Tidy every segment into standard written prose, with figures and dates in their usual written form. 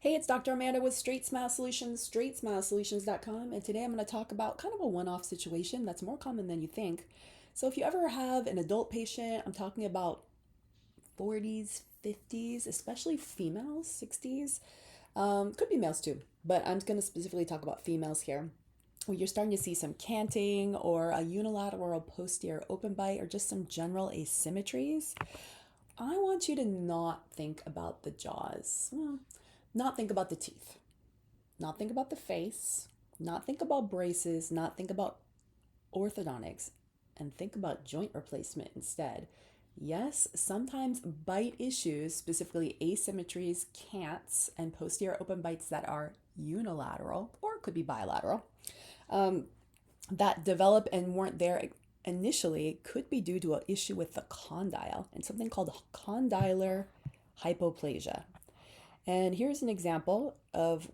Hey, it's Dr. Amanda with Straightsmile Solutions, straightsmilesolutions.com, and today I'm going to talk about kind of a one-off situation that's more common than you think. So if you ever have an adult patient, I'm talking about 40s, 50s, especially females, 60s, could be males too, but I'm going to specifically talk about females here. Where you're starting to see some canting or a unilateral posterior open bite or just some general asymmetries, I want you to not think about the jaws. Well, not think about the teeth, not think about the face, not think about braces, not think about orthodontics, and think about joint replacement instead. Yes, sometimes bite issues, specifically asymmetries, cants, and posterior open bites that are unilateral or could be bilateral, um, that develop and weren't there initially could be due to an issue with the condyle and something called condylar hypoplasia. And here's an example of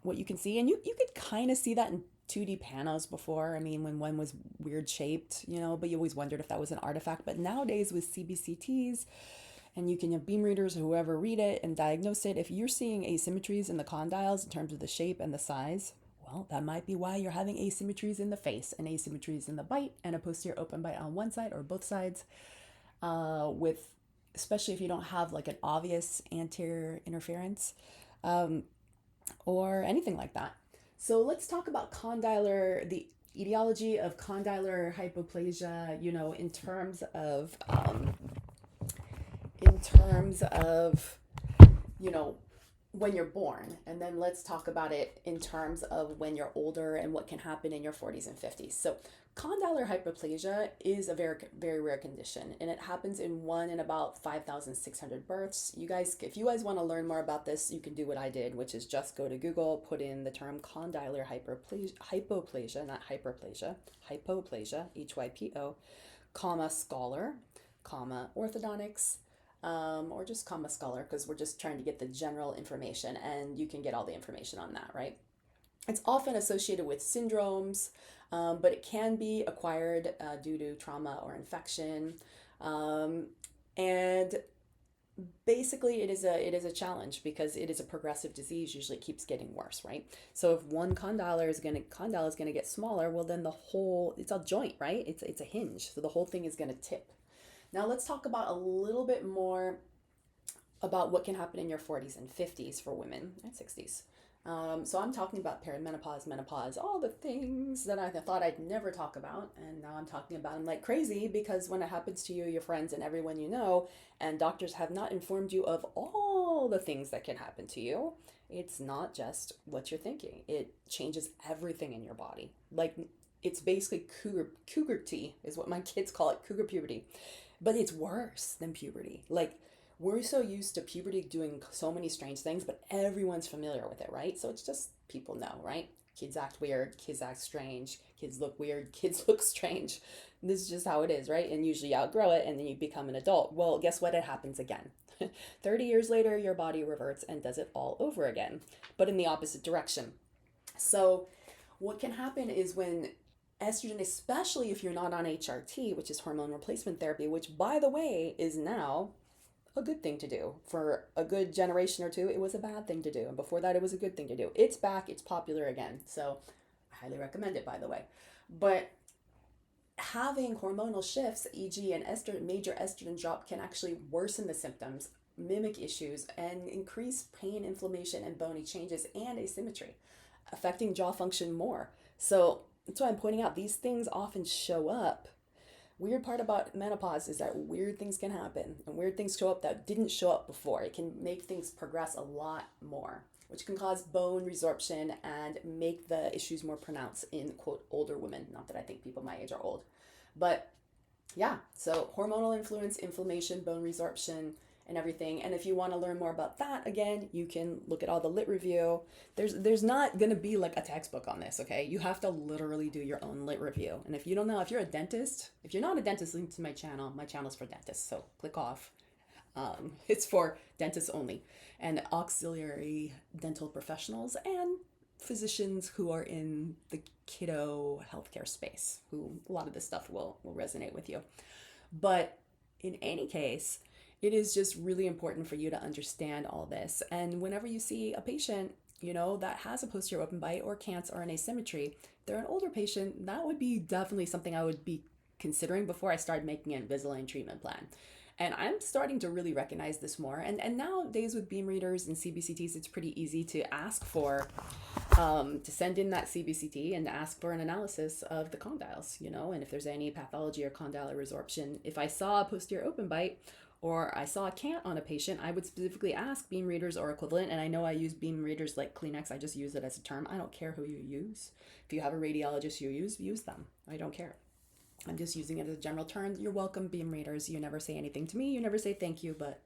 what you can see. And you could kind of see that in 2D panos before. I mean, when one was weird shaped, but you always wondered if that was an artifact. But nowadays with CBCTs, and you can have beam readers or whoever read it and diagnose it, if you're seeing asymmetries in the condyles in terms of the shape and the size, well, that might be why you're having asymmetries in the face and asymmetries in the bite and a posterior open bite on one side or both sides, with especially if you don't have like an obvious anterior interference, um, or anything like that. So let's talk about condylar, the etiology of condylar hypoplasia, in terms of you know, when you're born. And then let's talk about it in terms of when you're older and what can happen in your 40s and 50s. So, condylar hyperplasia is a very, very rare condition, and it happens in one in about 5,600 births. You guys, if you guys want to learn more about this, you can do what I did, which is just go to Google, put in the term condylar hypoplasia, not hyperplasia, hypoplasia, HYPO, comma, scholar, comma, orthodontics, or just comma scholar, because we're just trying to get the general information, and you can get all the information on that, right? It's often associated with syndromes, but it can be acquired due to trauma or infection. Um, and basically it is a challenge because it is a progressive disease. Usually it keeps getting worse, right? So if one condyle is gonna get smaller, well then the whole, it's a joint, right? It's a hinge, so the whole thing is gonna tip. Now let's talk about a little bit more about what can happen in your 40s and 50s for women and 60s. So I'm talking about perimenopause, menopause, all the things that I thought I'd never talk about, and now I'm talking about them like crazy because when it happens to you, your friends, and everyone you know, and doctors have not informed you of all the things that can happen to you, it's not just what you're thinking. It changes everything in your body. Like it's basically cougar tea is what my kids call it, cougar puberty, but it's worse than puberty. Like we're so used to puberty doing so many strange things, but everyone's familiar with it, right? So it's just people know, right? Kids act weird, kids act strange, kids look weird, kids look strange. This is just how it is, right? And usually you outgrow it and then you become an adult. Well, guess what? It happens again. 30 years later, your body reverts and does it all over again, but in the opposite direction. So, what can happen is when estrogen, especially if you're not on HRT, which is hormone replacement therapy, which by the way is now a good thing to do. For a good generation or two, it was a bad thing to do. And before that, it was a good thing to do. It's back, it's popular again. So I highly recommend it, by the way. But having hormonal shifts, e.g., an major estrogen drop, can actually worsen the symptoms, mimic issues, and increase pain, inflammation, and bony changes and asymmetry, affecting jaw function more. So that's why I'm pointing out these things often show up. Weird part about menopause is that weird things can happen and weird things show up that didn't show up before. It can make things progress a lot more, which can cause bone resorption and make the issues more pronounced in quote older women. Not that I think people my age are old, but yeah, so hormonal influence, inflammation, bone resorption, and everything. And if you want to learn more about that, again, you can look at all the lit review. There's not going to be like a textbook on this, okay? You have to literally do your own lit review. And if you don't know, if you're a dentist, if you're not a dentist, link to my channel. My channel's for dentists, so click off. It's for dentists only and auxiliary dental professionals and physicians who are in the kiddo healthcare space, who a lot of this stuff will resonate with you. But in any case, it is just really important for you to understand all this. And whenever you see a patient, you know, that has a posterior open bite or Cant or an asymmetry, they're an older patient, that would be definitely something I would be considering before I started making an Invisalign treatment plan. And I'm starting to really recognize this more. And nowadays with beam readers and CBCTs, it's pretty easy to ask for, to send in that CBCT and ask for an analysis of the condyles, you know, and if there's any pathology or condylar resorption. If I saw a posterior open bite or I saw a Cant on a patient, I would specifically ask beam readers or equivalent. And I know I use beam readers like Kleenex. I just use it as a term. I don't care who you use. If you have a radiologist you use them. I don't care. I'm just using it as a general term. You're welcome, beam readers. You never say anything to me. You never say thank you, but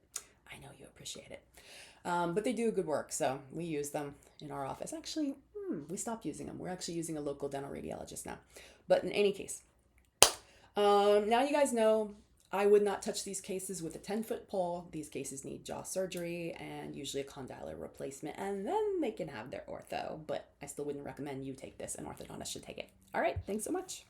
I know you appreciate it. But they do good work, so we use them in our office. Actually, we stopped using them. We're actually using a local dental radiologist now. But in any case, now you guys know I would not touch these cases with a 10-foot pole. These cases need jaw surgery and usually a condylar replacement, and then they can have their ortho. But I still wouldn't recommend you take this. An orthodontist should take it. All right, thanks so much.